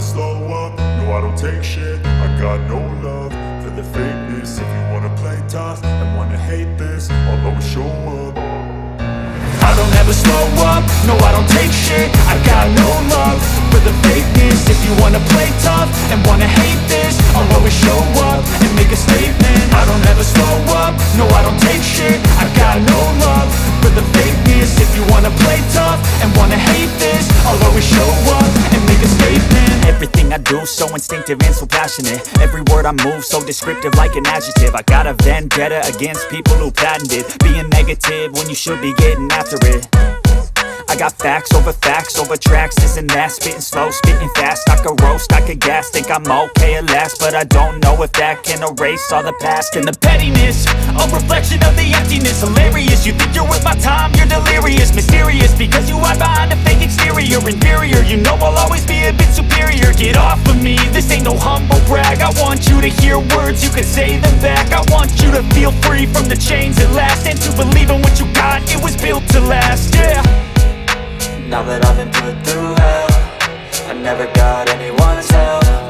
slow up, no I don't take shit. I got no love for the fakeness. If you wanna play tough and wanna hate this, I'll always show up. I don't ever slow up, no I don't take shit. I got no love for the fakeness. If you wanna play tough and wanna hate this, I'll always show up and make a statement. I don't ever slow up, no I don't take shit. I got no love for the fakeness. If you wanna play tough and wanna hate this, I'll always show up and make a statement. Everything I do so instinctive and so passionate. Every word I move so descriptive like an adjective. I got a vendetta against people who patented being negative when you should be getting after it. I got facts over tracks, this and that. Spitting slow, spitting fast, I could roast, I could gas. Think I'm okay at last, but I don't know if that can erase all the past. And the pettiness, a reflection of the emptiness. Hilarious, you think you're worth my time, you're delirious. Mysterious, because you hide behind a fake exterior. Inferior, you know I'll always be a bit superior. Get off of me, this ain't no humble brag. I want you to hear words, you can say them back. I want you to feel free from the chains at last, and to believe in what you got, it was built to last, yeah. Now that I've been put through hell, I never got anyone's help.